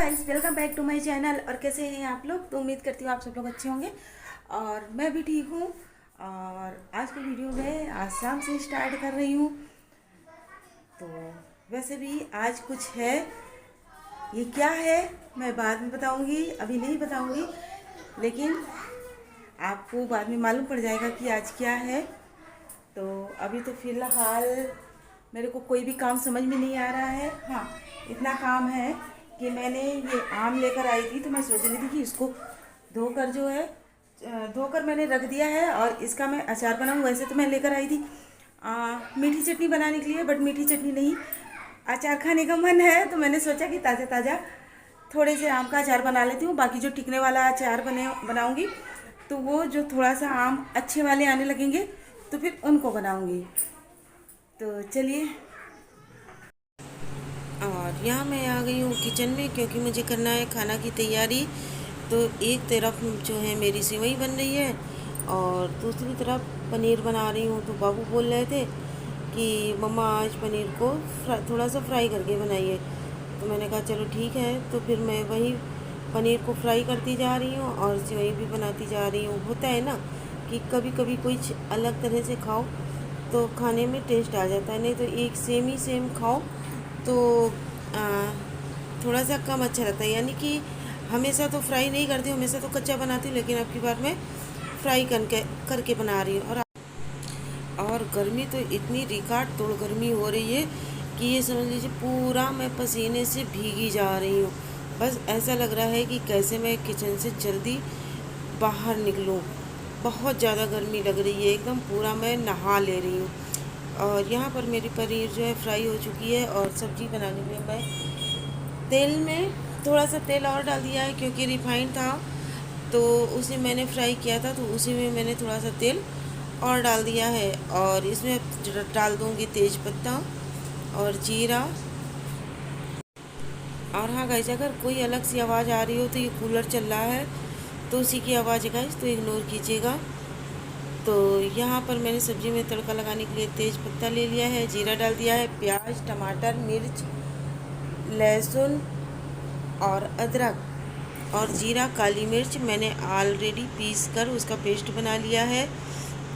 Guys, welcome back to my channel. और कैसे हैं आप लोग? तो उम्मीद करती हूँ आप सब लोग अच्छे होंगे और मैं भी ठीक हूँ। और आज की वीडियो में आज शाम से स्टार्ट कर रही हूँ। तो वैसे भी आज कुछ है, ये क्या है मैं बाद में बताऊँगी, अभी नहीं बताऊँगी, लेकिन आपको बाद में मालूम पड़ जाएगा कि आज क्या है। तो अभी तो फ़िलहाल मेरे को कोई भी काम समझ में नहीं आ रहा है। हाँ, इतना काम है कि मैंने ये आम लेकर आई थी, तो मैं सोच रही थी कि इसको धोकर जो है धोकर मैंने रख दिया है और इसका मैं अचार बनाऊँ। वैसे तो मैं लेकर आई थी मीठी चटनी बनाने के लिए, बट मीठी चटनी नहीं, अचार खाने का मन है। तो मैंने सोचा कि ताज़ा ताज़ा थोड़े से आम का अचार बना लेती हूँ। बाकी जो टिकने वाला अचार बनाऊँगी तो वो जो थोड़ा सा आम अच्छे वाले आने लगेंगे तो फिर उनको बनाऊँगी। तो चलिए। और यहाँ मैं आ गई हूँ किचन में, क्योंकि मुझे करना है खाना की तैयारी। तो एक तरफ जो है मेरी सेवई बन रही है और दूसरी तरफ पनीर बना रही हूँ। तो बाबू बोल रहे थे कि मम्मा आज पनीर को थोड़ा सा फ्राई करके बनाइए। तो मैंने कहा चलो ठीक है। तो फिर मैं वही पनीर को फ्राई करती जा रही हूँ और सेवई भी बनाती जा रही हूँ। होता है ना कि कभी कभी कुछ अलग तरह से खाओ तो खाने में टेस्ट आ जाता है, नहीं तो एक सेम ही सेम खाओ तो थोड़ा सा कम अच्छा लगता है। यानी कि हमेशा तो फ्राई नहीं करती हूँ, हमेशा तो कच्चा बनाती हूँ, लेकिन अब की बार मैं फ्राई करके बना रही हूँ। और गर्मी तो इतनी रिकॉर्ड तोड़ गर्मी हो रही है कि ये समझ लीजिए पूरा मैं पसीने से भीगी जा रही हूँ। बस ऐसा लग रहा है कि कैसे मैं किचन से जल्दी बाहर निकलूँ। बहुत ज़्यादा गर्मी लग रही है, एकदम पूरा मैं नहा ले रही हूँ। और यहाँ पर मेरी पनीर जो है फ्राई हो चुकी है और सब्ज़ी बनाने के लिए मैं तेल में थोड़ा सा तेल और डाल दिया है, क्योंकि रिफाइंड था तो उसे मैंने फ्राई किया था, तो उसी में मैंने थोड़ा सा तेल और डाल दिया है। और इसमें डाल दूँगी तेज पत्ता और जीरा। और हाँ गाइस, अगर कोई अलग सी आवाज़ आ रही हो तो ये कूलर चल रहा है, तो उसी की आवाज़ है गाइस, तो इग्नोर कीजिएगा। तो यहाँ पर मैंने सब्ज़ी में तड़का लगाने के लिए तेज पत्ता ले लिया है, जीरा डाल दिया है, प्याज, टमाटर, मिर्च, लहसुन और अदरक और जीरा, काली मिर्च मैंने ऑलरेडी पीस कर उसका पेस्ट बना लिया है।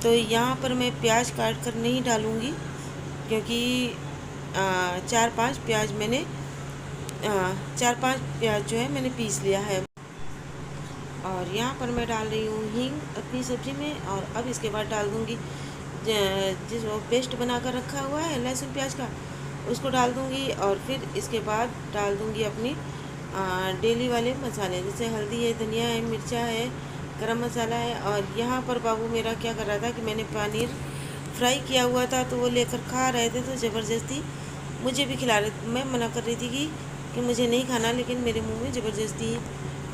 तो यहाँ पर मैं प्याज काट कर नहीं डालूँगी, क्योंकि चार पांच प्याज जो है मैंने पीस लिया है। और यहाँ पर मैं डाल रही हूँ हींग अपनी सब्ज़ी में। और अब इसके बाद डाल दूँगी जिस वो पेस्ट बना कर रखा हुआ है लहसुन प्याज का, उसको डाल दूँगी। और फिर इसके बाद डाल दूँगी अपनी डेली वाले मसाले, जैसे हल्दी है, धनिया है, मिर्चा है, गरम मसाला है। और यहाँ पर बाबू मेरा क्या कर रहा था कि मैंने पनीर फ्राई किया हुआ था तो वो लेकर खा रहे थे, तो ज़बरदस्ती मुझे भी खिला रहे। मैं मना कर रही थी कि मुझे नहीं खाना, लेकिन मेरे मुंह में ज़बरदस्ती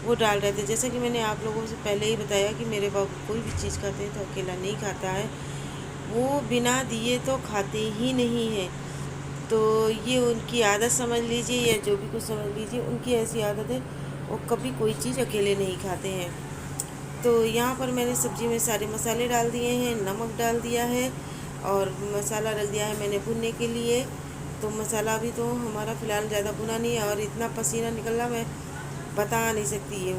वो डाल रहे थे। जैसा कि मैंने आप लोगों से पहले ही बताया कि मेरे बाबू कोई भी चीज़ खाते हैं तो अकेला नहीं खाता है, वो बिना दिए तो खाते ही नहीं हैं। तो ये उनकी आदत समझ लीजिए या जो भी कुछ समझ लीजिए, उनकी ऐसी आदत है, वो कभी कोई चीज़ अकेले नहीं खाते हैं। तो यहाँ पर मैंने सब्ज़ी में सारे मसाले डाल दिए हैं, नमक डाल दिया है और मसाला रख दिया है मैंने भुनने के लिए। तो मसाला भी तो हमारा फ़िलहाल ज़्यादा भुना नहीं है। और इतना पसीना निकल रहा, मैं बता नहीं सकती ये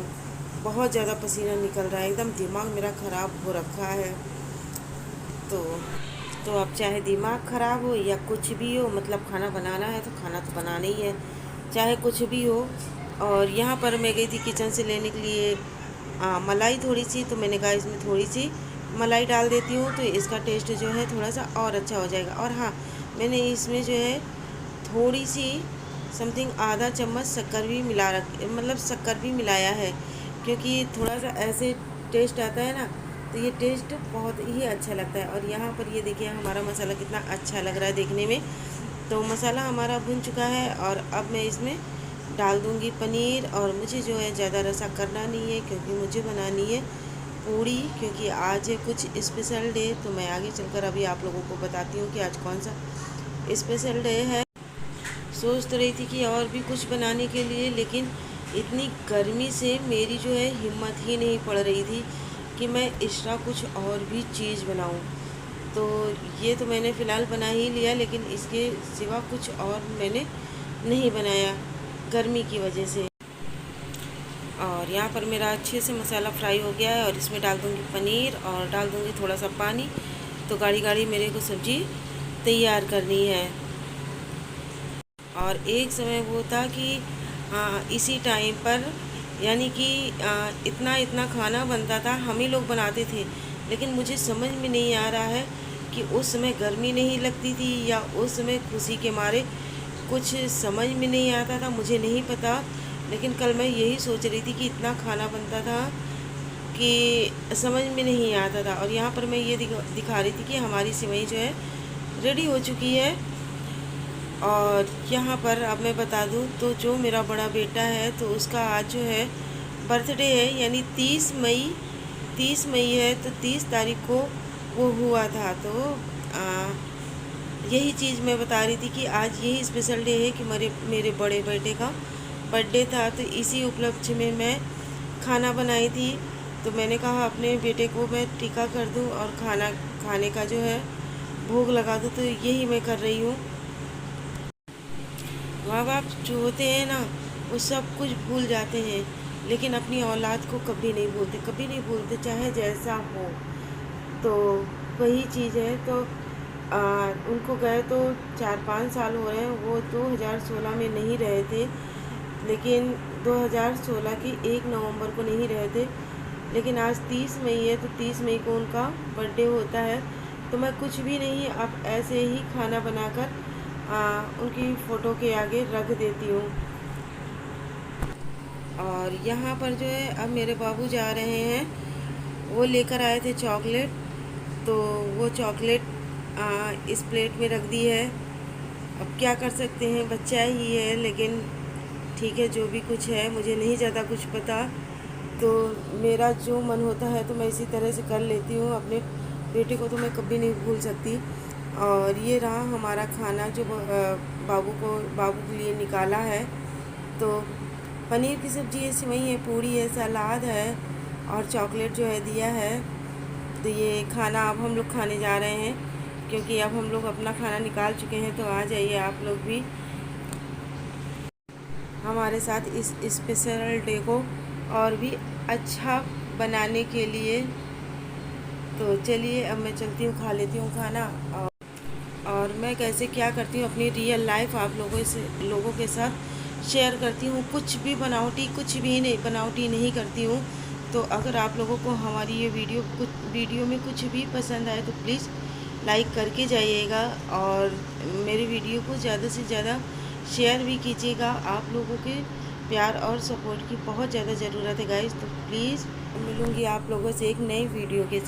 बहुत ज़्यादा पसीना निकल रहा है, एकदम दिमाग मेरा ख़राब हो रखा है। तो अब चाहे दिमाग ख़राब हो या कुछ भी हो, मतलब खाना बनाना है तो खाना तो बनाना ही है, चाहे कुछ भी हो। और यहाँ पर मैं गई थी किचन से लेने के लिए मलाई थोड़ी सी, तो मैंने कहा इसमें थोड़ी सी मलाई डाल देती हूँ तो इसका टेस्ट जो है थोड़ा सा और अच्छा हो जाएगा। और हाँ, मैंने इसमें जो है थोड़ी सी समथिंग आधा चम्मच शक्कर भी मतलब शक्कर भी मिलाया है, क्योंकि थोड़ा सा ऐसे टेस्ट आता है ना, तो ये टेस्ट बहुत ही अच्छा लगता है। और यहाँ पर ये देखिए हमारा मसाला कितना अच्छा लग रहा है देखने में। तो मसाला हमारा भुन चुका है और अब मैं इसमें डाल दूँगी पनीर। और मुझे जो है ज़्यादा रसा करना नहीं है, क्योंकि मुझे बनानी है पूड़ी, क्योंकि आज है कुछ स्पेशल डे। तो मैं आगे चलकर अभी आप लोगों को बताती हूँ कि आज कौन सा स्पेशल डे है। सोच तो रही थी कि और भी कुछ बनाने के लिए, लेकिन इतनी गर्मी से मेरी जो है हिम्मत ही नहीं पड़ रही थी कि मैं एक्स्ट्रा कुछ और भी चीज़ बनाऊं। तो ये तो मैंने फ़िलहाल बना ही लिया, लेकिन इसके सिवा कुछ और मैंने नहीं बनाया गर्मी की वजह से। और यहाँ पर मेरा अच्छे से मसाला फ्राई हो गया है और इसमें डाल दूँगी पनीर और डाल दूँगी थोड़ा सा पानी। तो गाढ़ी गाढ़ी मेरे को सब्ज़ी तैयार करनी है। और एक समय वो था कि इसी टाइम पर यानी कि इतना इतना खाना बनता था, हम ही लोग बनाते थे। लेकिन मुझे समझ में नहीं आ रहा है कि उस समय गर्मी नहीं लगती थी या उस समय खुशी के मारे कुछ समझ में नहीं आता था, मुझे नहीं पता। लेकिन कल मैं यही सोच रही थी कि इतना खाना बनता था कि समझ में नहीं आता था। और यहाँ पर मैं ये दिखा रही थी कि हमारी सिवई जो है रेडी हो चुकी है। और यहाँ पर अब मैं बता दूँ तो जो मेरा बड़ा बेटा है तो उसका आज जो है बर्थडे है, यानी 30 मई है। तो 30 तारीख को वो हुआ था। तो यही चीज़ मैं बता रही थी कि आज यही स्पेशल डे है कि मेरे बड़े बेटे का बर्थडे था। तो इसी उपलक्ष्य में मैं खाना बनाई थी। तो मैंने कहा अपने बेटे को मैं टीका कर दूं और खाना खाने का जो है भोग लगा दूं। तो यही मैं कर रही हूँ। माँ बाप जो होते हैं ना, वो सब कुछ भूल जाते हैं, लेकिन अपनी औलाद को कभी नहीं भूलते, चाहे जैसा हो। तो वही चीज़ है। तो उनको गए तो 4-5 साल हो रहे हैं। वो 2016 में नहीं रहे थे, लेकिन 2016 की 1 नवंबर को नहीं रहे थे। लेकिन आज 30 मई है, तो 30 मई को उनका बर्थडे होता है। तो मैं कुछ भी नहीं, अब ऐसे ही खाना बनाकर उनकी फ़ोटो के आगे रख देती हूँ। और यहाँ पर जो है अब मेरे बाबू जा रहे हैं, वो लेकर आए थे चॉकलेट। तो वो चॉकलेट इस प्लेट में रख दी है। अब क्या कर सकते हैं, बच्चा ही है। लेकिन ठीक है, जो भी कुछ है, मुझे नहीं ज़्यादा कुछ पता। तो मेरा जो मन होता है तो मैं इसी तरह से कर लेती हूँ। अपने बेटे को तो मैं कभी नहीं भूल सकती। और ये रहा हमारा खाना जो बाबू के लिए निकाला है। तो पनीर की सब्ज़ी है, सिवई है, पूड़ी है, सलाद है और चॉकलेट जो है दिया है। तो ये खाना अब हम लोग खाने जा रहे हैं, क्योंकि अब हम लोग अपना खाना निकाल चुके हैं। तो आ जाइए आप लोग भी हमारे साथ इस स्पेशल डे को और भी अच्छा बनाने के लिए। तो चलिए अब मैं चलती हूँ, खा लेती हूँ खाना। और मैं कैसे क्या करती हूँ अपनी रियल लाइफ आप लोगों के साथ शेयर करती हूँ। कुछ भी बनावटी नहीं करती हूँ। तो अगर आप लोगों को हमारी ये वीडियो में कुछ भी पसंद आए तो प्लीज़ लाइक करके जाइएगा और मेरे वीडियो को ज़्यादा से ज़्यादा शेयर भी कीजिएगा। आप लोगों के प्यार और सपोर्ट की बहुत ज़्यादा ज़रूरत है गाइस। तो प्लीज़ मिलूँगी आप लोगों से एक नई वीडियो के साथ।